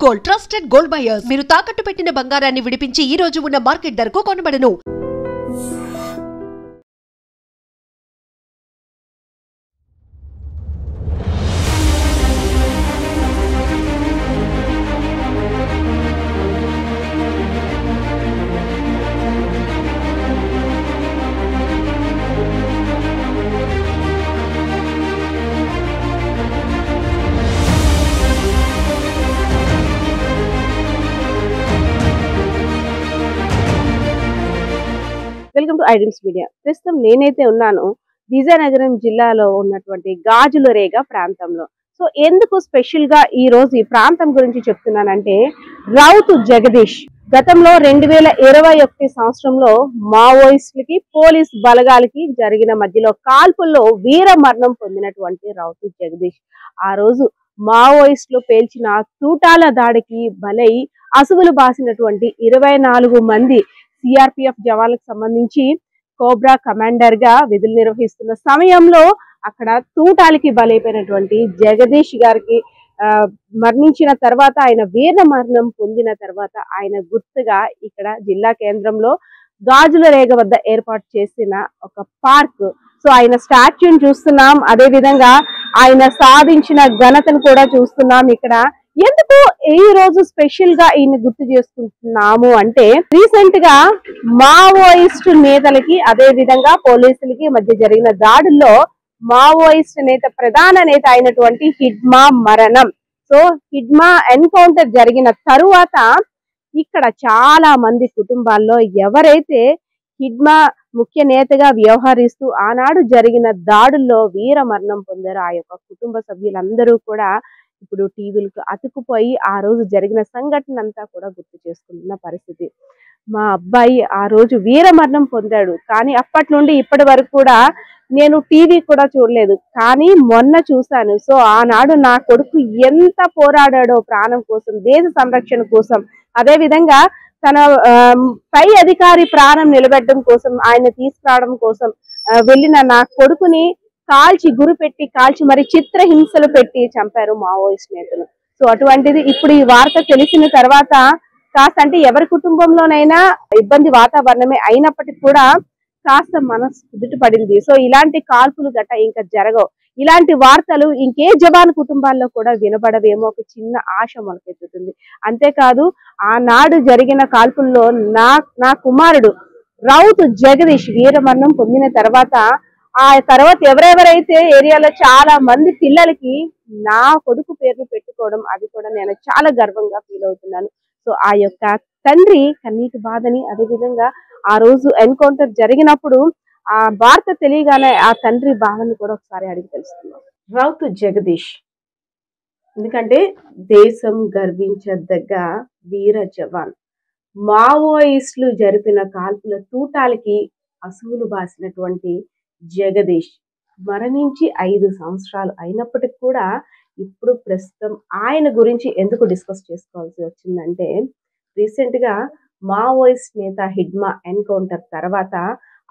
Gold trusted gold buyers మీరు తాకట్టు పెట్టిన బంగారాన్ని విడిపించి ఈ రోజు ఉన్న మార్కెట్ ధరకు కొనబడను. Welcome to iDream media. ప్రస్తుతం నేనైతే ఉన్నాను విజయనగరం జిల్లాలో ఉన్నటువంటి గాజులరేగ ప్రాంతంలో. సో ఎందుకు స్పెషల్ గా ఈ రోజు ఈ ప్రాంతం గురించి చెప్తున్నానంటే, రౌతు జగదీష్ గతంలో 2021 సంవత్సరంలో మావోయిస్టులకి పోలీస్ బలగాలకి జరిగిన మధ్యలో కాల్పుల్లో వీర మరణం పొందినటువంటి రౌతు జగదీష్ ఆ రోజు మావోయిస్టులు పేల్చిన తూటాల దాడికి బలై అసువులు బాసినటువంటి 24 మంది సిఆర్పిఎఫ్ జవాన్లకు సంబంధించి కోబ్రా కమాండర్ గా విధులు నిర్వహిస్తున్న సమయంలో అక్కడ తూటాలకి బలైపోయినటువంటి జగదీష్ గారికి మరణించిన తర్వాత, ఆయన వీర మరణం పొందిన తర్వాత ఆయన గుర్తుగా ఇక్కడ జిల్లా కేంద్రంలో గాజులరేగ వద్ద ఏర్పాటు చేసిన ఒక పార్క్. సో ఆయన స్టాచ్యూని చూస్తున్నాం, అదే విధంగా ఆయన సాధించిన ఘనతను కూడా చూస్తున్నాం. ఇక్కడ ఎందుకు ఈ రోజు స్పెషల్ గా ఈయన గుర్తు చేసుకుంటున్నాము అంటే, రీసెంట్ గా మావోయిస్టు నేతలకి అదే విధంగా పోలీసులకి మధ్య జరిగిన దాడుల్లో మావోయిస్ట్ నేత ప్రధాన నేత అయినటువంటి హిడ్మా మరణం. సో హిడ్మా ఎన్కౌంటర్ జరిగిన తరువాత ఇక్కడ చాలా మంది కుటుంబాల్లో ఎవరైతే హిడ్మా ముఖ్య నేతగా వ్యవహరిస్తూ ఆనాడు జరిగిన దాడుల్లో వీర మరణం పొందారో ఆ యొక్క కుటుంబ సభ్యులందరూ కూడా ఇప్పుడు టీవీలకు అతుకుపోయి ఆ రోజు జరిగిన సంఘటన అంతా కూడా గుర్తు చేసుకుంటున్న పరిస్థితి. మా అబ్బాయి ఆ రోజు వీర మరణం పొందాడు, కానీ అప్పటి నుండి ఇప్పటి వరకు కూడా నేను టీవీ కూడా చూడలేదు, కానీ మొన్న చూశాను. సో ఆనాడు నా కొడుకు ఎంత పోరాడాడో ప్రాణం కోసం, దేశ సంరక్షణ కోసం, అదే విధంగా తన పై అధికారి ప్రాణం నిలబెట్టడం కోసం, ఆయన తీసుకురావడం కోసం వెళ్ళిన నా కొడుకుని గురి పెట్టి కాల్చి మరి చిత్రహింసలు పెట్టి చంపారు మావోయిస్ట్ నేతలు. సో అటువంటిది ఇప్పుడు ఈ వార్త తెలిసిన తర్వాత కాస్త, అంటే ఎవరి కుటుంబంలోనైనా ఇబ్బంది వాతావరణమే అయినప్పటికీ కూడా కాస్త మనసు కుదుట పడింది. సో ఇలాంటి కాల్పులు గట్ట ఇంకా జరగవు, ఇలాంటి వార్తలు ఇంకే జవాన్ కుటుంబాల్లో కూడా వినబడవేమో ఒక చిన్న ఆశ మొలకెత్తుతుంది. అంతేకాదు ఆనాడు జరిగిన కాల్పుల్లో నా కుమారుడు రౌతు జగదీష్ వీరమరణం పొందిన తర్వాత, ఆ తర్వాత ఎవరెవరైతే ఏరియాలో చాలా మంది పిల్లలకి నా కొడుకు పేరును పెట్టుకోవడం, అది కూడా నేను చాలా గర్వంగా ఫీల్ అవుతున్నాను. సో ఆ యొక్క తండ్రి కన్నీటి బాధని, అదే విధంగా ఆ రోజు ఎన్కౌంటర్ జరిగినప్పుడు ఆ వార్త తెలియగానే ఆ తండ్రి బాధని కూడా ఒకసారి అడిగి తెలుసుకున్నాం. రౌతు జగదీష్ ఎందుకంటే దేశం గర్వించదగ్గ వీర జవాన్. మావోయిస్టులు జరిపిన కాల్పుల తూటాలకి అసువులు బాసినటువంటి జగదీష్ మరణించి 5 సంవత్సరాలు అయినప్పటికీ కూడా ఇప్పుడు ప్రస్తుతం ఆయన గురించి ఎందుకు డిస్కస్ చేసుకోవాల్సి వచ్చిందంటే, రీసెంట్ గా మావోయిస్ట్ నేత హిడ్మా ఎన్కౌంటర్ తర్వాత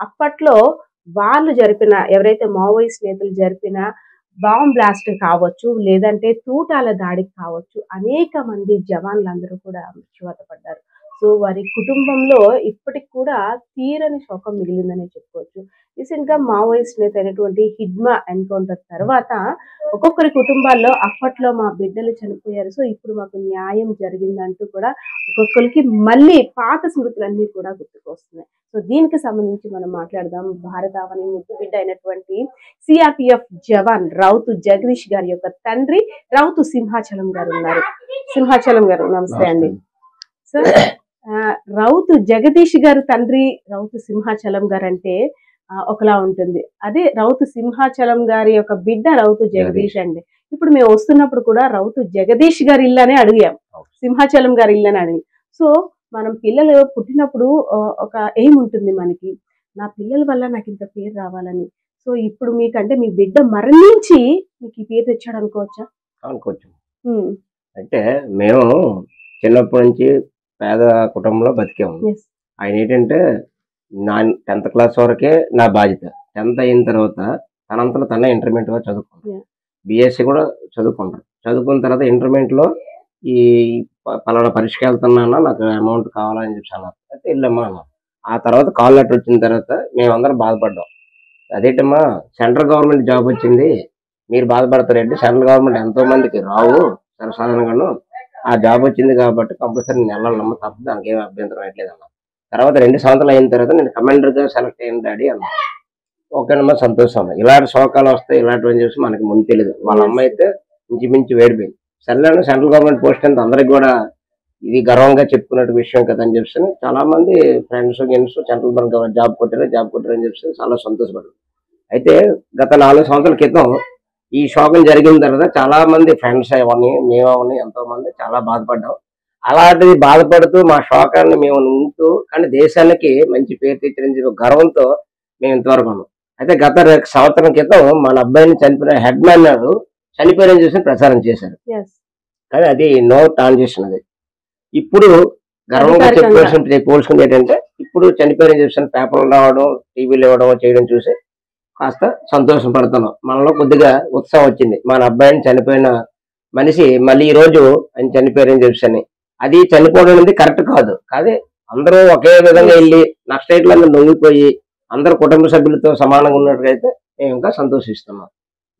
అప్పట్లో వాళ్ళు జరిపిన, ఎవరైతే మావోయిస్ట్ నేతలు జరిపిన బాంబ్ బ్లాస్ట్ కావచ్చు, లేదంటే తూటాల దాడికి కావచ్చు, అనేక మంది జవాన్లందరూ కూడా మృత్యువాత పడ్డారు. సో వారి కుటుంబంలో ఇప్పటికి కూడా తీరని శోకం మిగిలిందని చెప్పుకోవచ్చు. రీసెంట్ గా మావోయిస్ట్ నేత అయినటువంటి హిడ్మా ఎన్కౌంటర్ తర్వాత ఒక్కొక్కరి కుటుంబాల్లో అప్పట్లో మా బిడ్డలు చనిపోయారు, సో ఇప్పుడు మాకు న్యాయం జరిగిందంటూ కూడా ఒక్కొక్కరికి మళ్ళీ పాత స్మృతులన్నీ కూడా గుర్తుకొస్తున్నాయి. సో దీనికి సంబంధించి మనం మాట్లాడదాం. భారతావని ముద్దు బిడ్డ అయినటువంటి సిఆర్పిఎఫ్ జవాన్ రౌతు జగదీష్ గారి యొక్క తండ్రి రౌతు సింహాచలం గారు ఉన్నారు. సింహాచలం గారు నమస్తే అండి. సో రౌతు జగదీష్ గారు తండ్రి రౌతు సింహాచలం గారు అంటే ఒకలా ఉంటుంది, అదే రౌతు సింహాచలం గారి యొక్క బిడ్డ రౌతు జగదీష్ అండి. ఇప్పుడు మేము వస్తున్నప్పుడు కూడా రౌతు జగదీష్ గారి ఇల్లు అనే అడిగాం, సింహాచలం గారి ఇల్లు అని అడిగి. సో మనం పిల్లలు పుట్టినప్పుడు ఒక ఎయిమ్ ఉంటుంది మనకి, నా పిల్లల వల్ల నాకు ఇంత పేరు రావాలని. సో ఇప్పుడు మీకంటే మీ బిడ్డ మరణించి మీకు ఈ పేరు తెచ్చాడు అనుకోవచ్చా? అనుకోవచ్చు. అంటే మేము చిన్నప్పటి నుంచి పేద కుటుంబంలో బతికాము. ఆయన ఏంటంటే 10th క్లాస్ వరకే నా బాధ్యత. 10th అయిన తర్వాత తనంతలో తనే ఇంటర్మీడియట్ వరకు చదువుకున్నాను. బిఎస్సి కూడా చదువుకున్నాను. చదువుకున్న తర్వాత ఇంటర్మీడియట్లో ఈ పలానా పరీక్షకి వెళ్తున్నాను, నాకు అమౌంట్ కావాలని చెప్పి అన్నారు. అయితే వెళ్ళమ్మా అన్నాను. ఆ తర్వాత కాల్ లెటర్ వచ్చిన తర్వాత మేమందరం బాధపడ్డాం. అదేంటమ్మా సెంట్రల్ గవర్నమెంట్ జాబ్ వచ్చింది, మీరు బాధపడతారంటే సెంట్రల్ గవర్నమెంట్ ఎంతో మందికి రావు సర్వసాధారణంగాను. ఆ జాబ్ వచ్చింది కాబట్టి కంపల్సరీ నేను వెళ్ళాలమ్మా, తప్ప దానికి ఏమి అభ్యంతరం అయ్యలేదమ్మా. తర్వాత 2 సంవత్సరాలు అయిన తర్వాత నేను కమాండర్గా సెలెక్ట్ అయ్యాను డాడీ అన్నా. ఓకేనమ్మా సంతోషం. ఇలాంటి శోకాలు వస్తాయి ఇలాంటివని చూసి మనకి ముందు తెలియదు. వాళ్ళ అమ్మ అయితే ఇంచుమించు వేడిపోయింది. సరేలేండి సెంట్రల్ గవర్నమెంట్ పోస్ట్ అంటే అందరికి కూడా ఇది గర్వంగా చెప్పుకునే విషయం కదా అని చెప్పి చాలా మంది ఫ్రెండ్స్ సెంట్రల్ గవర్నమెంట్ జాబ్ కొట్టారు అని చెప్పి చాలా సంతోషపడ్డారు. అయితే గత 4 సంవత్సరాల క్రితం ఈ శోకం జరిగిన తర్వాత చాలా మంది ఫ్రెండ్స్ అవని మేమవని ఎంతో మంది చాలా బాధపడ్డాం. అలాంటిది బాధపడుతూ మా శోకాన్ని మేము ఉంటూ కానీ దేశానికి మంచి పేరు తెచ్చిన గర్వంతో మేము ఇంతవరకు ఉన్నాం. అయితే గత సంవత్సరం క్రితం మన అబ్బాయిని చనిపోయిన హెడ్ మ్యాన్ నాడు చనిపోయారని చూసి ప్రచారం చేశారు. కానీ అది నో ట్రాన్సాక్షన్. అది ఇప్పుడు గర్వంగా పోల్చుకుంటే ఏంటంటే ఇప్పుడు చనిపోయారని చూసిన పేపర్లు రావడం, టీవీలు ఇవ్వడం చేయడం చూసి కాస్త సంతోషం పడుతున్నాం. మనలో కొద్దిగా ఉత్సాహం వచ్చింది. మన అబ్బాయిని చనిపోయిన మనిషి మళ్ళీ ఈ రోజు ఆయన చనిపోయారని చెప్పని. అది చనిపోవడం అనేది కరెక్ట్ కాదు. కానీ అందరూ ఒకే విధంగా వెళ్ళి నక్సలైట్లందరూ లొంగిపోయి అందరు కుటుంబ సభ్యులతో సమానంగా ఉన్నట్టుగైతే మేము ఇంకా సంతోషిస్తున్నాం.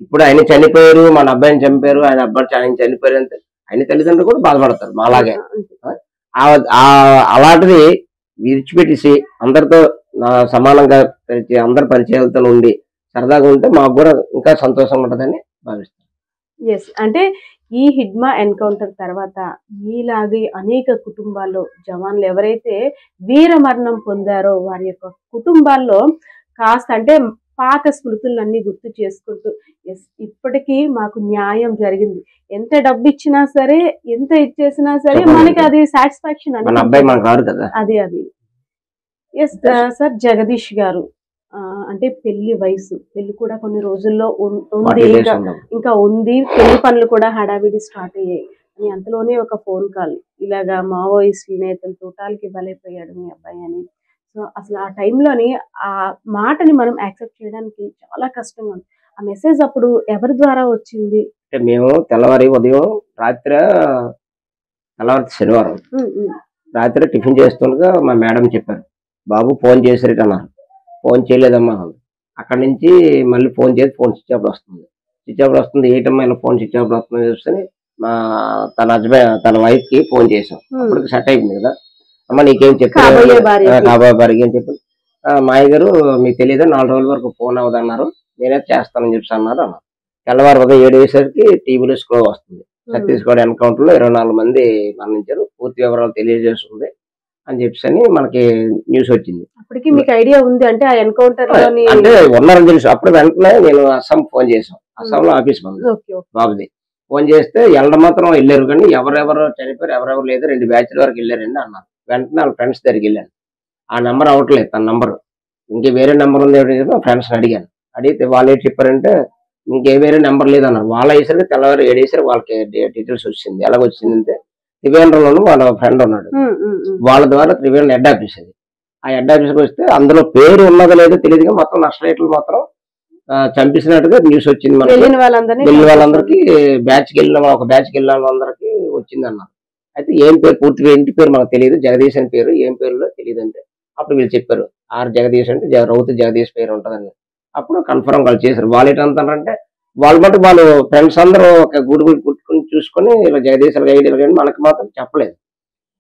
ఇప్పుడు ఆయన చనిపోయారు, మన అబ్బాయిని చంపారు, ఆయన చనిపోయారు అంటే ఆయన తల్లిదండ్రులు కూడా బాధపడతారు మాలాగే. అలాంటిది విడిచిపెట్టేసి అందరితో సమానంగా అందరి పరిచయాలతో ఉండి సరదాగా ఉంటే మాకు కూడా ఇంకా సంతోషంగా ఉంటుందని భావిస్తాను. అంటే ఈ హిడ్మా ఎన్కౌంటర్ తర్వాత మీలాగే అనేక కుటుంబాల్లో జవాన్లు ఎవరైతే వీర మరణం పొందారో వారి యొక్క కుటుంబాల్లో కాస్త అంటే పాత స్మృతులన్నీ గుర్తు చేసుకుంటూ ఇప్పటికీ మాకు న్యాయం జరిగింది, ఎంత డబ్బు ఇచ్చినా సరే ఎంత ఇచ్చేసినా సరే మనకి అది సాటిస్ఫాక్షన్ అది అది. ఎస్ సార్, జగదీష్ గారు అంటే పెళ్లి వయసు, పెళ్లి కూడా కొన్ని రోజుల్లో ఉంది, ఇంకా ఉంది, పెళ్లి పనులు కూడా హడావిడి స్టార్ట్ అయ్యాయి అని అంతలోనే ఒక ఫోన్ కాల్, ఇలాగా మావోయిస్టు నేతలు తోటాలకి బలైపోయాడు మీ అబ్బాయి అని. సో అసలు ఆ టైంలోని ఆ మాటని మనం యాక్సెప్ట్ చేయడానికి చాలా కష్టంగా ఉంది. ఆ మెసేజ్ అప్పుడు ఎవరి ద్వారా వచ్చింది? మేము తెల్లవారి ఉదయం తెల్లవారి శనివారం రాత్రి టిఫిన్ చేస్తుండగా మా మేడం చెప్పారు, బాబు ఫోన్ చేసారు అన్నారు. ఫోన్ చేయలేదమ్మా. అక్కడి నుంచి మళ్ళీ ఫోన్ చేసి ఫోన్ స్విచ్ ఆఫ్ వస్తుంది. ఏంటమ్మా ఇలా ఫోన్ స్విచ్ ఆఫ్ వస్తుంది చూసుకొని తన వైఫ్ కి ఫోన్ చేసాం. అప్పటికి సెట్ అయిపోయింది కదా. అమ్మ నీకేం చెప్పారు, కాబోయే భార్య అని చెప్పి, మాయ గారు మీకు తెలియదు 4 రోజుల వరకు ఫోన్ అవ్వదన్నారు, నేనే చేస్తానని చెప్పి అన్నారు. తెల్లవారు ఉదయం 7 అయ్యేసరికి టీవీలో స్క్రో వస్తుంది, ఛత్తీస్గఢ్ ఎన్కౌంటర్ లో 24 మంది మరణించారు, పూర్తి వివరాలు తెలియజేస్తుంది అని చెప్పి మనకి న్యూస్ వచ్చింది. అప్పటికి మీకు ఐడియా ఉంది అంటే ఆ ఎన్కౌంటర్ అంటే ఉన్నారని తెలుసు. అప్పుడు వెంటనే నేను అస్సాం ఫోన్ చేసాం. అస్సాంలో ఆఫీస్ ఉంది బాబుది. ఫోన్ చేస్తే వెళ్ళడం మాత్రం వెళ్ళారు కానీ ఎవరెవరు చనిపోయారు ఎవరెవరు లేదు 2 బ్యాచ్ల వరకు వెళ్ళారండి అన్నారు. వెంటనే వాళ్ళ ఫ్రెండ్స్ దగ్గరికి వెళ్ళాను. ఆ నెంబర్ అవ్వట్లేదు, తన నంబరు ఇంకే వేరే నెంబర్ ఉంది మా ఫ్రెండ్స్ని అడిగాను. అడిగితే వాళ్ళు ఏంటి చెప్పారంటే ఇంకే వేరే నెంబర్ లేదన్నారు. వాళ్ళ వేసరికి తెల్లవారు 7 వేసరికి వాళ్ళకి డీటెయిల్స్ వచ్చింది. ఎలాగొచ్చిందంటే త్రివేంద్రంలోనూ వాళ్ళ ఫ్రెండ్ ఉన్నాడు, వాళ్ళ ద్వారా త్రివేంద్రం హెడ్ ఆఫీస్ అది. ఆ హెడ్ ఆఫీస్కి వస్తే అందులో పేరు ఉన్నదో లేదో తెలియదుగా మొత్తం నక్సలైట్లు మాత్రం చంపేసినట్టుగా న్యూస్ వచ్చింది. మనకి వెళ్ళిన వాళ్ళందరికీ బ్యాచ్కి వెళ్ళిన వాళ్ళందరికీ వచ్చింది అన్నారు. అయితే ఏం పేరు, పూర్తిగా ఇంటి పేరు మనకు తెలియదు, జగదీష్ అని పేరు, ఏం పేరులో తెలియదు అంటే అప్పుడు వీళ్ళు చెప్పారు జగదీష్ అంటే రౌతు జగదీష్ పేరు ఉంటుందని. అప్పుడు కన్ఫర్మ్ వాళ్ళు చేశారు. వాళ్ళు ఏంటంటారంటే వాళ్ళు బట్టి వాళ్ళు ఫ్రెండ్స్ అందరూ ఒక గూడు కుట్టుకుని చూసుకొని ఇలా జగదీష్ ఐడియాలు కానీ మనకి మాత్రం చెప్పలేదు.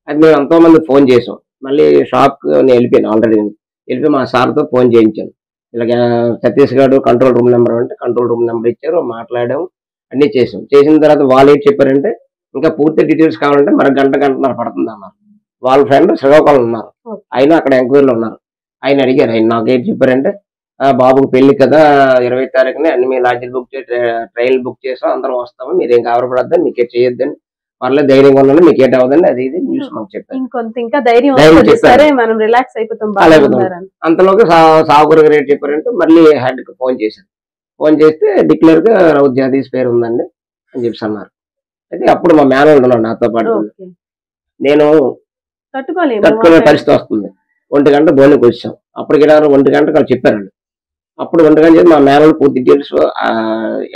అది మేము ఎంతో మంది ఫోన్ చేసాం. మళ్ళీ షాప్ నేను వెళ్ళిపోయాను, ఆల్రెడీ వెళ్ళిపోయి మా సార్తో ఫోన్ చేయించాను. ఇలాగ ఛత్తీస్గఢ్ కంట్రోల్ రూమ్ నెంబర్ అంటే కంట్రోల్ రూమ్ నెంబర్ ఇచ్చారు, మాట్లాడాము, అన్ని చేసాం. చేసిన తర్వాత వాళ్ళు ఏంటి చెప్పారంటే ఇంకా పూర్తి డీటెయిల్స్ కావాలంటే మరి గంటన్నర పడుతుంది అన్నారు. వాళ్ళ ఫ్రెండ్ శ్రీకాకుళం ఉన్నారు, ఆయన అక్కడ ఎంక్వైరీలో ఉన్నారు. ఆయన అడిగారు, ఆయన నాకేంటి చెప్పారంటే బాబుకి పెళ్లి కదా 20వ తారీఖునే అన్ని మీ లాడ్జీలు బుక్ చేసి ట్రైన్ బుక్ చేసాం, అందరం వస్తాము, మీరేం కవరపడద్దని, మీకే చేయొద్దని, పర్లేదు ధైర్యంగా ఉండండి, మీకు ఏట అవదండి, అది ఇది న్యూస్ మాకు చెప్పారు. అంతలోకి సాగురు రేట్ చెప్పారంటే మళ్ళీ హెడ్ కి ఫోన్ చేశారు. ఫోన్ చేస్తే డిక్లేర్ గా రౌత్ జగదీష్ పేరు ఉందండి అని చెప్పి అన్నారు. అయితే అప్పుడు మా మేనల్ ఉన్నాడు నాతో పాటు. నేను తట్టుకునే పరిస్థితి వస్తుంది. 1 గంట భోజనకి వచ్చాం. అప్పటికి 1 గంటకు వాళ్ళు చెప్పారండి. అప్పుడు 1 గంట చేసి మా మేనల్ పూర్తి డీటెయిల్స్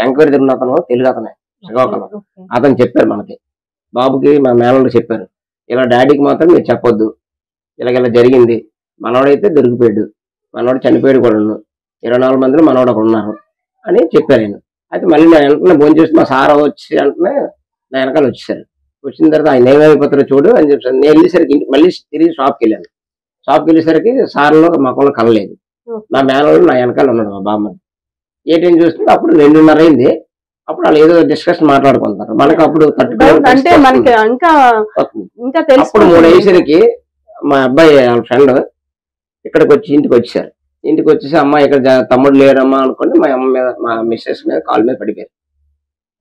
ఎంక్వైరీ జరిగిన అతను తెలుగు అతనే శ్రీకాకుళం, అతను చెప్పారు మనకి. బాబుకి మా మేనల్ని చెప్పారు, ఇలా డాడీకి మాత్రం మీరు చెప్పొద్దు, ఇలా జరిగింది, మనవాడైతే దొరికిపోయాడు, మనవాడు చనిపోయాడు కూడా, 24 మందిలో మనవాడు ఒకడు ఉన్నారు అని చెప్పారు ఆయన. అయితే మళ్ళీ నా వెంటనే భోజనం చేసి మా సార్ వచ్చి వెంటనే నా వెనకాల వచ్చేసారు. వచ్చిన తర్వాత ఆయన ఏమైపోతారో చూడు అని చెప్పాను. నేను వెళ్ళేసరికి మళ్ళీ తిరిగి షాప్కి వెళ్ళాను. షాప్కి వెళ్ళేసరికి సార్లో మొక్కలో కలలేదు. నా మేనవాడు నా వెనకాల ఉన్నాడు, మా బామ్మని. ఏటీఎం చూస్తుంటే అప్పుడు 2:30 అయింది. అప్పుడు వాళ్ళు ఏదో డిస్కషన్ మాట్లాడుకుంటారు. మనకు అప్పుడు అంటే మనకి అప్పుడు 3 అయ్యేసరికి మా అబ్బాయి వాళ్ళ ఫ్రెండ్ ఇక్కడికి వచ్చి ఇంటికి వచ్చేసారు. ఇంటికి వచ్చేసి అమ్మ ఇక్కడ తమ్ముడు లేరమ్మా అనుకోండి, మా అమ్మ మీద మా మిస్సెస్ మీద కాలు మీద పడిపోయారు.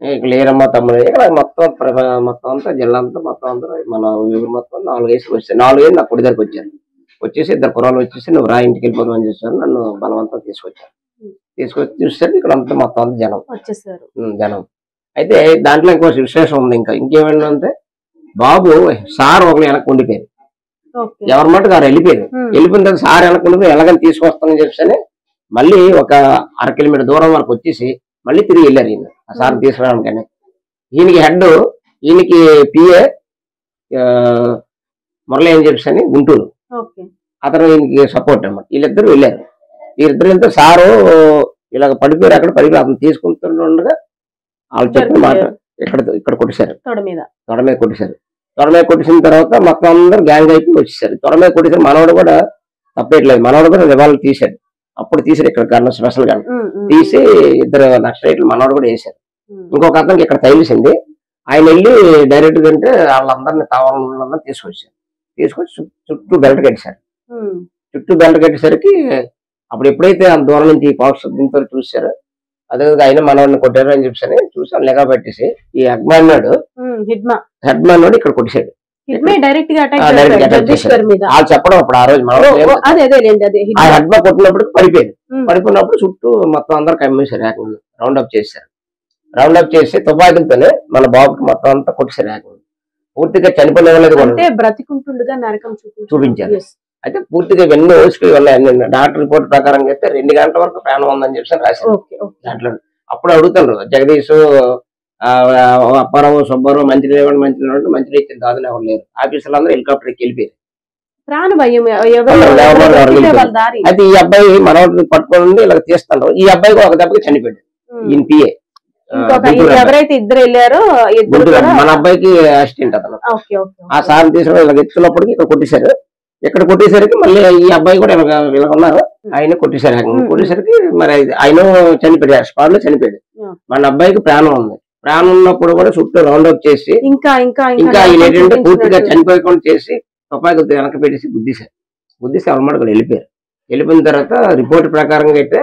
ఇక్కడ లేరమ్మా తమ్ముడు. ఇక్కడ మొత్తం అంతా జిల్లా అంతా మొత్తం అంతా మన ఊరు మొత్తం 4 వేసుకు వచ్చారు. 4 వేలు నా పొడి దగ్గరకు వచ్చారు. వచ్చేసి 2 కుర్రాళ్ళు వచ్చేసి నువ్వు రా ఇంటికి వెళ్ళిపోదాం అని చేశారు. నన్ను బలవంతం తీసుకొచ్చారు. తీసుకొచ్చి చూసేసరికి ఇక్కడ అంతా మొత్తం అంతా జనం వచ్చేసారు. జనం అయితే దాంట్లో ఇంకో విశేషం ఉంది. ఇంకేమైందంటే బాబు సార్ ఒకరు వెనక్కి ఉండిపోయారు. ఎవరి మాట గారు వెళ్ళిపోయారు. వెళ్ళిపోయిన తర్వాత సార్ వెనక్కి ఉండిపోయి ఎలాగని తీసుకొస్తానని చెప్పని మళ్ళీ ఒక 1/2 కిలోమీటర్ దూరం వరకు వచ్చేసి మళ్ళీ తిరిగి వెళ్ళారు. ఈయన ఆ సార్ తీసుకురావడానికని. ఈయనకి హెడ్, ఈయనకి పిఏ మురళి అని చెప్పని గుంటూరు, అతను ఈయనకి సపోర్ట్ అన్నమాట. వీళ్ళిద్దరు వెళ్ళారు. వీళ్ళిద్దరు వెళ్తే సారు ఇలాగ పడిపోయారు. అక్కడ పడిపోయి అతను తీసుకుంటుండగా వాళ్ళు చెప్పిన మాట ఇక్కడ కొట్టేశారు, తొడ మీద కొట్టేశారు. తొడ మీద కొట్టేసిన తర్వాత మొత్తం అందరూ గ్యాంగ్ అయిపోయి వచ్చేసారు. తొడ మీద కొట్టేసారు. మనవాడు కూడా తప్పేయట్లేదు, మనవాడు కూడా రివాల్వర్ తీశాడు. అప్పుడు తీసారు ఇక్కడ గన్, స్పెషల్ గన్ తీసి 2 నక్సలైట్లు మనవాడు కూడా వేశారు. ఇంకొక అతనికి ఇక్కడ తగిలిసింది. ఆయన వెళ్ళి డైరెక్ట్ గా అంటే వాళ్ళందరినీ తావాలని తీసుకొచ్చి చుట్టూ బెల్ట్ కట్టేశారు. చుట్టూ బెల్ట్ కట్టేసరికి అప్పుడు ఎప్పుడైతే అంత దూరం నుంచి పాక్స్ దీంతో చూసారో అదే ఆయన మనవాడిని కొట్టారు అని చెప్పని చూసి లెగా పెట్టేసి ఈ హెడ్మ్యాన్ నాడు ఇక్కడ కొట్టేశాడు. వాళ్ళు చెప్పడం అప్పుడు ఆ రోజు ఆ హెడ్మా కొట్టినప్పుడు పడిపోయినప్పుడు చుట్టూ మొత్తం అందరు కమ్మేశారు. రౌండ్ అప్ చేసి తుపాకులతోనే మన బాబుకి మొత్తం అంతా కొట్టేశారు. పూర్తిగా చనిపోలేదు కూడా బ్రతికుంటుండగా నరకం చూపించారు. అయితే పూర్తిగా ఇవన్నీ ఓసిపోయి ఉన్నాయి. డాక్టర్ రిపోర్ట్ ప్రకారం అయితే 2 గంటల వరకు ప్రాణం ఉందని చెప్పి రాశారు దాంట్లో. అప్పుడు అడుగుతారు జగదీష్, అప్పారావు, సుబ్బారావు మంచి ఇచ్చిన దాదులు ఎవరు లేరు. ఆఫీసులు అందరూ హెలికాప్టర్ ఎక్కి వెళ్ళిపోయారు. అయితే ఈ అబ్బాయి మనవాడిని పట్టుకోండి ఇలా తీస్తాడు. ఈ అబ్బాయికి ఒక దెబ్బకి చనిపోయాడు. ఈయన పిఏ ఎవరైతే ఇద్దరు వెళ్ళారో మన అబ్బాయికి అసిస్టెంట్ అతను. ఆ సార్ తీసుకుని ఇలా ఎత్తున్నప్పటికీ ఇక్కడ కొట్టేశారు. ఇక్కడ కొట్టేసరికి మళ్ళీ ఈ అబ్బాయి కూడా ఇలా ఉన్నారు. ఆయన కొట్టేశారు. కొట్టేసరికి మరి ఆయన చనిపోయాడు, స్పాట్ లో చనిపోయాడు. మన అబ్బాయికి ప్రాణం ఉంది. ప్రాణం ఉన్నప్పుడు కూడా చుట్టూ రౌండ్ అప్ చేసి ఇంకా ఆయన ఏంటంటే పూర్తిగా చనిపోయకుండా చేసి తుపాకి వెనక పెట్టేసి గుద్దేసి అలమాట కూడా వెళ్ళిపోయారు. వెళ్ళిపోయిన తర్వాత రిపోర్ట్ ప్రకారంగా అయితే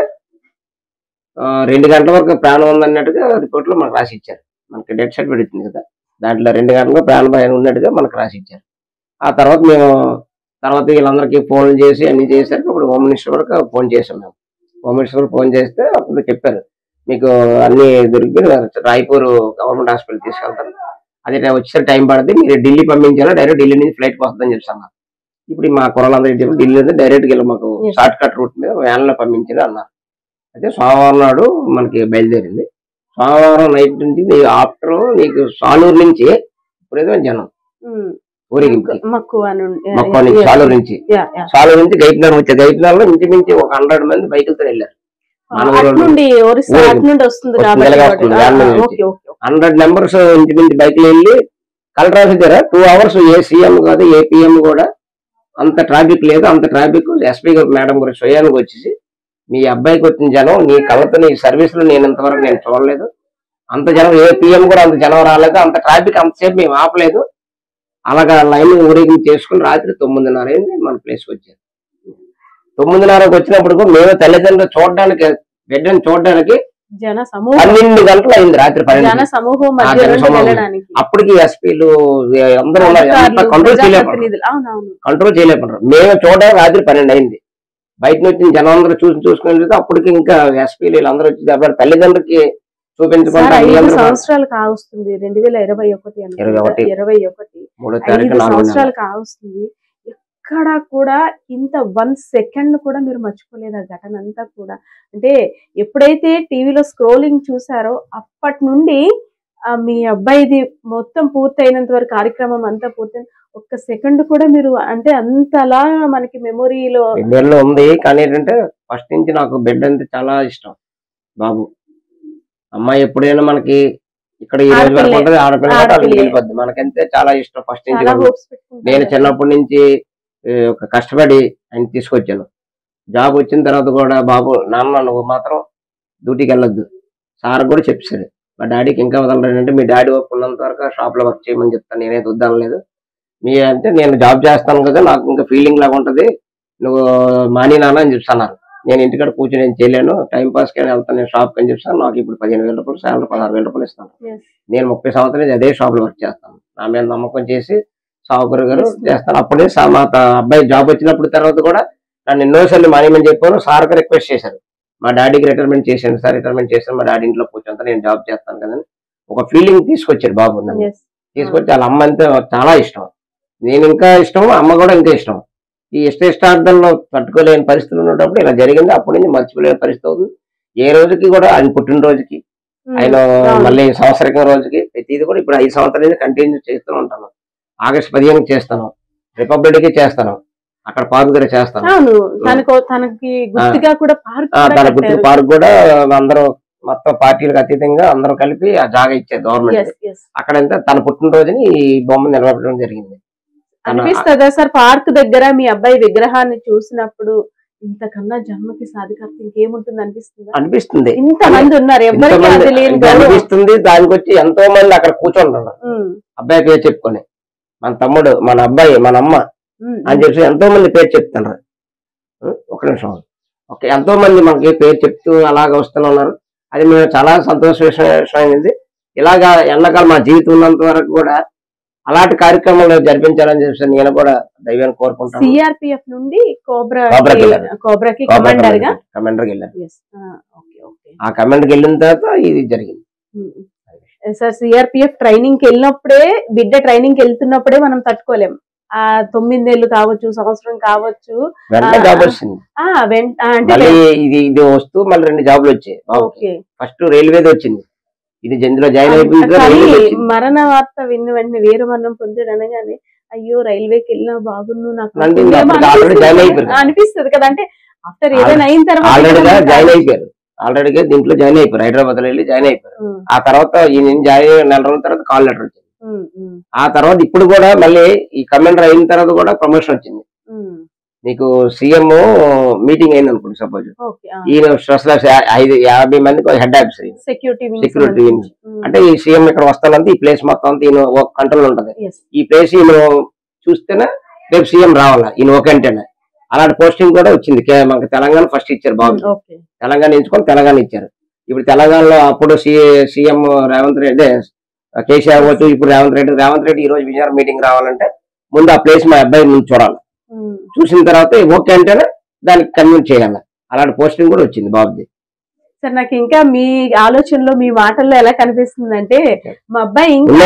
2 గంటల వరకు ప్రాణం ఉందన్నట్టుగా రిపోర్ట్ లో మనకు రాసి ఇచ్చారు. మనకి డెత్ సర్టిఫికేట్ వచ్చింది కదా, దాంట్లో 2 గంటలకు ప్రాణం ఉన్నట్టుగా మనకు రాసి ఇచ్చారు. ఆ తర్వాత వీళ్ళందరికీ ఫోన్లు చేసి అన్ని చేశారు. అప్పుడు హోమ్ మినిస్టర్ వరకు ఫోన్ చేసాం మేము. హోమ్ మినిస్టర్ ఫోన్ చేస్తే అప్పుడు చెప్పారు మీకు అన్ని దొరికి రాయ్పూర్ గవర్నమెంట్ హాస్పిటల్ తీసుకెళ్తారు, అదే వచ్చేసరికి టైం పడుతుంది, మీరు ఢిల్లీ పంపించాలో డైరెక్ట్ ఢిల్లీ నుంచి ఫ్లైట్ వస్తుందని చెప్పి. ఇప్పుడు మా కుర్రలందరూ ఢిల్లీ నుంచి డైరెక్ట్ గా మాకు షార్ట్ కట్ రూట్ మీద వ్యాన్ లో పంపించారు అన్నారు. అయితే సోమవారం నాడు మనకి బయలుదేరింది. సోమవారం నైట్ నుంచి ఆఫ్టర్ నీకు సాలూరు నుంచి ఇప్పుడైతే జనం ఊరేగింపు సాలూరు నుంచి గైట్నార్ వచ్చారు. గైట్నార్లో ఇంచుమించి ఒక 100 మంది బైకులతో వెళ్ళారు. 100 మెంబర్స్ ఇంచుమించి బైక్లు వెళ్ళి కలెక్టర్ ఆఫీస్ దగ్గర 2 hours ఏ సీఎం కాదు ఏ పిఎం కూడా అంత ట్రాఫిక్ లేదు. అంత ట్రాఫిక్ ఎస్పీ మేడం కూడా స్వయానికి వచ్చేసి మీ అబ్బాయికి వచ్చిన జనం నీ కళ్ళతో నీ సర్వీస్ లో నేను ఇంతవరకు నేను చూడలేదు, అంత జనం ఏ పిఎం కూడా అంత జనం రాలేదు, అంత ట్రాఫిక్ అంతసేపు మేము ఆపలేదు, అలాగా లైన్ ఊరేగింపు చేసుకుని రాత్రి 9:30 అయింది మన ప్లేస్కి వచ్చారు. 9:30కి వచ్చినప్పుడు కూడా మేము తల్లిదండ్రులు చూడడానికి బిడ్డని చూడడానికి 12 గంటలు అయింది రాత్రి 12. అప్పటికి ఎస్పీలు అందరూ కంట్రోల్ చేయలేకపోయారు. మేము చూడడానికి రాత్రి 12 అయింది. బయట నుంచి జనం అందరూ చూసుకుని అప్పటికి ఇంకా ఎస్పీలు వీళ్ళందరూ వచ్చి అప్పుడు తల్లిదండ్రులకి చూపించకుండా 5 సంవత్సరాలు కావస్తుంది 2021 సంవత్సరాలు కావస్తుంది. ఎక్కడ కూడా ఇంత 1 సెకండ్ కూడా మీరు మర్చిపోలేదు ఆ ఘటన అంతా కూడా. అంటే ఎప్పుడైతే టీవీలో స్క్రోలింగ్ చూసారో అప్పటి నుండి మీ అబ్బాయిది మొత్తం పూర్తయినంత వరకు కార్యక్రమం అంతా పూర్తయిన ఒక్క సెకండ్ కూడా మీరు అంటే అంతలా మనకి మెమొరీలో ఉంది. కానీ ఏంటంటే ఫస్ట్ నుంచి నాకు బిడ్డ అంటే చాలా ఇష్టం. బాబు అమ్మాయి ఎప్పుడైనా మనకి ఇక్కడ ఈ రోజు వరకు ఉంటది, ఆడపిల్ల వెళ్ళిపోద్ది. మనకంటే చాలా ఇష్టం ఫస్ట్ నుంచి. నేను చిన్నప్పటి నుంచి ఒక కష్టపడి ఆయన తీసుకొచ్చాను. జాబ్ వచ్చిన తర్వాత కూడా బాబు నాన్న నువ్వు మాత్రం డ్యూటీకి వెళ్ళొద్దు, సార్ కూడా చెప్పాడు. మా డాడీకి ఇంకా వదలరంటే మీ డాడీ వర్క్ ఉన్నంత వరకు షాప్ లో వర్క్ చేయమని చెప్తాను, నేనైతే వద్దనలేదు. మీ అంటే నేను జాబ్ చేస్తాను కదా, నాకు ఇంకా ఫీలింగ్ లాగా ఉంటది, నువ్వు మాని నాన్న అని చెప్తున్నారు. నేను ఇంటికాడ కూర్చొని నేను చేయలేను, టైం పాస్ కానీ వెళ్తాను, నేను షాప్ అని చెప్తాను. నాకు ఇప్పుడు 15,000 రూపాయలు శాలరీ, 16,000 రూపాయలు ఇస్తాను. నేను 30 సంవత్సరాలు అదే షాప్ లో వర్క్ చేస్తాను. నా మీద నమ్మకం చేసి సావుకర్ గారు చేస్తాను. అప్పుడే మా అబ్బాయి జాబ్ వచ్చినప్పుడు తర్వాత కూడా నన్ను ఎన్నోసార్లు మానేమని చెప్పాను. సార్ రిక్వెస్ట్ చేశారు, మా డాడీకి రిటైర్మెంట్ చేశాను సార్, రిటైర్మెంట్ చేశాను, మా డాడీ ఇంట్లో కూర్చొని నేను జాబ్ చేస్తాను కదా ఒక ఫీలింగ్ తీసుకొచ్చాడు బాబు. నన్ను తీసుకొచ్చి వాళ్ళ అమ్మ అంటే చాలా ఇష్టం, నేను ఇంకా ఇష్టం, అమ్మ కూడా ఇంకా ఇష్టం. ఈ ఇష్టార్థంలో తట్టుకోలేని పరిస్థితులు ఉన్నప్పుడు ఇలా జరిగింది. అప్పటి నుంచి మర్చిపోలేని పరిస్థితి అవుతుంది. ఏ రోజుకి కూడా ఆయన పుట్టినరోజుకి, ఆయన మళ్ళీ సంవత్సరికం రోజుకి, ప్రతిది కూడా ఇప్పుడు 5 సంవత్సరాల నుంచి కంటిన్యూ చేస్తూ ఉంటాను. ఆగస్టు 15 చేస్తాను, రిపబ్లిక్ కి చేస్తాను, అక్కడ పార్క్ దగ్గర చేస్తాను. తన గుర్తు పార్క్ కూడా అందరూ మొత్తం పార్టీలకు అతీతంగా అందరూ కలిపి ఆ జాగా ఇచ్చారు గవర్నమెంట్. అక్కడంతా తన పుట్టినరోజుని ఈ బొమ్మ నిలబెట్టడం జరిగింది. అనిపిస్తుందా సార్ పార్క్ దగ్గర మీ అబ్బాయి విగ్రహాన్ని చూసినప్పుడు ఇంతకన్నా జన్మకి సాధికారత ఇంకేముంటుంది అనిపిస్తుంది? అనిపిస్తుంది. ఇంతమంది ఉన్నారు, అనిపిస్తుంది. దానికి వచ్చి ఎంతో మంది అక్కడ కూర్చోంటున్నారు అబ్బాయి పేరు చెప్పుకొని, మన తమ్ముడు, మన అబ్బాయి, మన అమ్మ అని చెప్పి ఎంతో మంది పేరు చెప్తున్నారు. ఒక నిమిషం, ఓకే, ఎంతో మంది మనకి పేరు చెప్తూ అలాగ వస్తున్నారు. అది మేము చాలా సంతోష విషయమైంది. ఇలాగా ఎండాకాలం మా జీవితం ఉన్నంత వరకు కూడా అలాంటి కార్యక్రమాలు జరిపించాలని చెప్పి నేను కూడా దైవాన్ని కోరుకుంటాను. సిఆర్పిఎఫ్ నుండి కోబ్రాకి కమాండర్ గా వెళ్ళాను. ఆ కమాండర్కి వెళ్ళిన తర్వాత ఇది జరిగింది సార్. సిఆర్పిఎఫ్ ట్రైనింగ్ కి వెళ్ళినప్పుడే, బిడ్డ ట్రైనింగ్ కి వెళ్తున్నప్పుడే మనం తట్టుకోలేం. 9 ఏళ్ళు కావచ్చు, సంవత్సరం కావచ్చు, జాబ్ వచ్చింది. ఇది వస్తూ మళ్ళీ 2 జాబ్లు వచ్చాయి. ఫస్ట్ రైల్వేది వచ్చింది, ఇది ఇందులో జాయిన్ అయిపోయింది. మరణ వార్త విన్న వెంటనే వీర మరణం పొందాడు అనగానే అయ్యో రైల్వేకి వెళ్ళినా బాగున్ను నాకు అనిపిస్తుంది కదా. అంటే ఆఫ్టర్ ఏదైనా అయిన తర్వాత జాయిన్ అయిపోయారు, ఆల్రెడీగా దీంట్లో జాయిన్ అయిపోయారు, హైదరాబాద్ లో వెళ్ళి జాయిన్ అయిపోయారు. ఆ తర్వాత ఈ జాయిన్ అయిన 4 రోజుల తర్వాత కాల్ లెటర్ వచ్చింది. ఆ తర్వాత ఇప్పుడు కూడా మళ్ళీ ఈ కమాండర్ అయిన తర్వాత కూడా ప్రమోషన్ వచ్చింది. నీకు సీఎం మీటింగ్ అయింది అనుకోండి, సపోజ్ ఈయన 50 మందికి హెడ్ ఆఫీసర్, సెక్యూరిటీ అంటే ఈ సీఎం ఇక్కడ వస్తానంటే ఈ ప్లేస్ మొత్తం అంతా ఈయన కంట్రోల్ ఉంటది. ఈ ప్లేస్ ఈయన చూస్తేనే రేపు సీఎం రావాలా, ఈయన ఓకే అంటేనే. అలాంటి పోస్టింగ్ కూడా వచ్చింది. మనకి తెలంగాణ ఫస్ట్ ఇచ్చారు బాబు, తెలంగాణ ఎంచుకొని తెలంగాణ ఇచ్చారు. ఇప్పుడు తెలంగాణలో అప్పుడు సీఎం రేవంత్ రెడ్డి, కేసీఆర్ అవ్వచ్చు, ఇప్పుడు రేవంత్ రెడ్డి ఈ రోజు విజయనగరం మీటింగ్ రావాలంటే ముందు ఆ ప్లేస్ మా అబ్బాయి ముందు చూడాలి, చూసిన తర్వాత ఓకే అంటేనే దానికి కన్విన్స్ చేయాలి. అలాంటి పోస్టింగ్ కూడా వచ్చింది బాబుది. సార్ నాకు ఇంకా మీ ఆలోచనలో, మీ మాటల్లో ఎలా కనిపిస్తుంది అంటే మా అబ్బాయి ఇంకా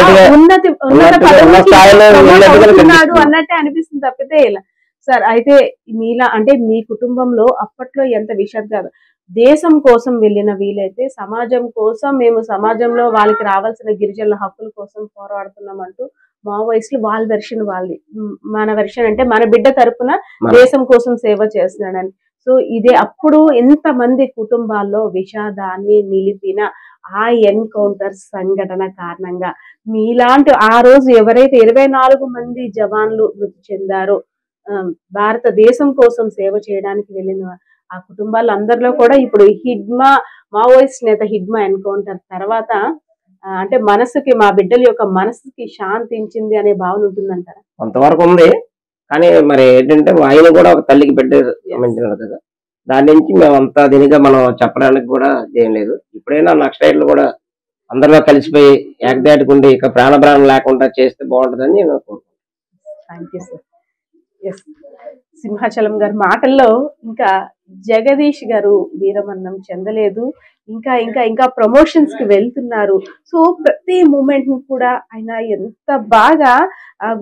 అన్నట్టే అనిపిస్తుంది తప్పితే ఇలా. సార్ అయితే మీలా అంటే మీ కుటుంబంలో అప్పట్లో ఎంత విషాదం కాదు, దేశం కోసం వెళ్ళిన వీలైతే సమాజం కోసం, మేము సమాజంలో వాళ్ళకి రావాల్సిన గిరిజనుల హక్కుల కోసం పోరాడుతున్నాం అంటూ మావోయిస్టులు వాళ్ళ వెర్షన్ వాళ్ళది, మన వెర్షన్ అంటే మన బిడ్డ తరపున దేశం కోసం సేవ చేస్తున్నాడని. సో ఇదే అప్పుడు ఎంతమంది కుటుంబాల్లో విషాదాన్ని నిలిపిన ఆ ఎన్కౌంటర్ సంఘటన కారణంగా మీలాంటి ఆ రోజు ఎవరైతే 24 మంది జవాన్లు మృతి చెందారో, భారతదేశం కోసం సేవ చేయడానికి వెళ్ళిన ఆ కుటుంబాలందరిలో కూడా ఇప్పుడు హిడ్మా, మావోయిస్ట్ నేత హిడ్మా ఎన్కౌంటర్ తర్వాత అంటే మనసుకి, మా బిడ్డల యొక్క మనసుకి శాంతించింది అనే భావన ఉంటుందంటారా? కొంతవరకు ఉంది, కానీ మరి ఏంటంటే ఆయన కూడా ఒక తల్లికి బిడ్డ సంబంధించినాడు కదా, దాని నుంచి మేము అంతా దీనిగా మనం చెప్పడానికి కూడా ఏం లేదు. ఇప్పుడైనా నక్సలైట్లు కూడా అందరిలో కలిసిపోయి ఏకదాటికుండి ఇక ప్రాణభ్రాణం లేకుండా చేస్తే బాగుంటుందని నేను కోరుకుంటున్నాను. సింహాచలం గారి మాటల్లో ఇంకా జగదీష్ గారు వీరమరణం చెందలేదు, ఇంకా ఇంకా ఇంకా ప్రమోషన్స్ కి వెళ్తున్నారు. సో ప్రతి మూమెంట్ ని కూడా ఆయన ఎంత బాగా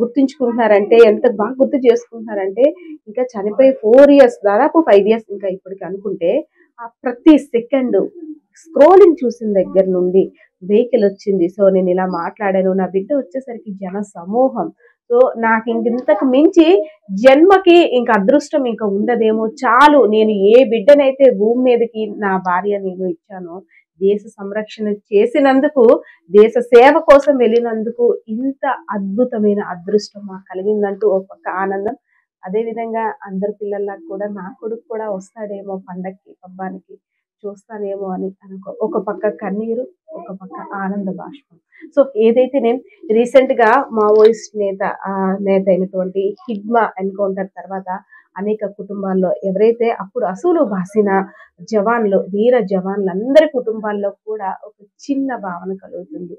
గుర్తుంచుకుంటున్నారంటే, ఎంత బాగా గుర్తు చేసుకుంటున్నారంటే, ఇంకా చనిపోయి 4 years, దాదాపు 5 years ఇంకా ఇప్పటికి అనుకుంటే, ఆ ప్రతి సెకండ్ స్క్రోలింగ్ చూసిన దగ్గర నుండి వెహికల్ వచ్చింది. సో నేను ఇలా మాట్లాడాను. నా బిడ్డ వచ్చేసరికి జన సమూహం. సో నాకు ఇంతకు మించి జన్మకి ఇంకా అదృష్టం ఇంకా ఉండదేమో, చాలు నేను ఏ బిడ్డనైతే భూమి మీదకి నా భార్య నేను ఇచ్చానో, దేశ సంరక్షణ చేసినందుకు, దేశ సేవ కోసం వెళ్ళినందుకు ఇంత అద్భుతమైన అదృష్టం మాకు కలిగిందంటూ ఒక పక్క ఆనందం. అదే విధంగా అందరి పిల్లల్లా కూడా నా కొడుకు కూడా వస్తాడేమో పండక్కి పబ్బానికి, చూస్తానేమో అని ఒక పక్క కన్నీరు, ఒక పక్క ఆనంద బాష్పం. సో ఏదైతే నేను రీసెంట్ గా మావోయిస్ట్ నేత అయినటువంటి హిడ్మా ఎన్కౌంటర్ తర్వాత అనేక కుటుంబాల్లో ఎవరైతే అప్పుడు అసూలు బాసిన జవాన్లు, వీర జవాన్లు అందరి కుటుంబాల్లో కూడా ఒక చిన్న భావన కలుగుతుంది.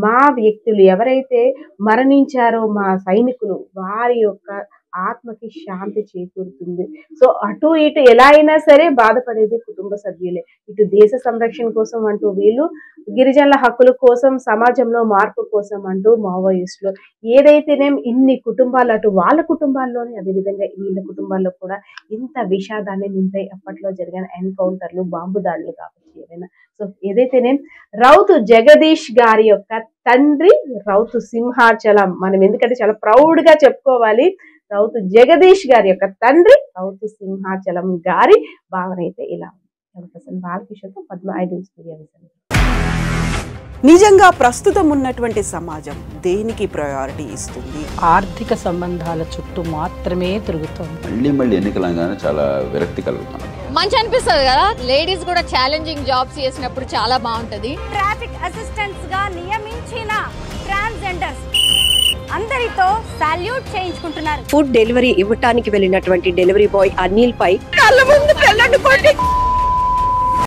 మా వ్యక్తులు ఎవరైతే మరణించారో, మా సైనికులు, వారి యొక్క ఆత్మకి శాంతి చేకూరుతుంది. సో అటు ఇటు ఎలా అయినా సరే బాధపడేది కుటుంబ సభ్యులే. ఇటు దేశ సంరక్షణ కోసం అంటూ వీళ్ళు, గిరిజనుల హక్కుల కోసం, సమాజంలో మార్పు కోసం అంటూ మావోయిస్టులు, ఏదైతేనే ఇన్ని కుటుంబాలు, అటు వాళ్ళ కుటుంబాల్లోనే అదేవిధంగా వీళ్ళ కుటుంబాల్లో కూడా ఇంత విషాదాన్ని నింపాయి అప్పట్లో జరిగిన ఎన్కౌంటర్లు, బాంబు దాడులు కాబట్టి ఏదైనా. సో ఏదైతేనే రౌతు జగదీష్ గారి యొక్క తండ్రి రౌతు సింహాచలం, మనం ఎందుకంటే చాలా ప్రౌడ్ గా చెప్పుకోవాలి, రౌతు జగదీష్ గారి యొక్క తండ్రి రౌతు సింహాచలం గారి భావన అయితే ఇలా ఉంది. బాలకిషోర్తో పద్మ ఐడెన్స్ మీడియా. నిజంగా ప్రస్తుతం ఉన్నటువంటి సమాజం దేనికి ప్రయారిటీ ఇస్తుంది? ఆర్థిక సంబంధాల చుట్టూ మాత్రమే తిరుగుతోంది. మళ్ళీ ఎన్నికలంగానే చాలా విరక్తి కలుగుతున్నాం. మంచి అనిపిస్తుంది కదా, లేడీస్ కూడా ఛాలెంజింగ్ జాబ్స్ చేసినప్పుడు చాలా బాగుంటది. ట్రాఫిక్ అసిస్టెంట్స్ గా నియమించిన ట్రాన్స్జెండర్స్ అందరితో సాల్యూట్ చేయించుకుంటున్నారు. ఫుడ్ డెలివరీ ఇవ్వటానికి వెళ్ళినటువంటి డెలివరీ బాయ్ అనిల్ పై కళ్ళ ముందు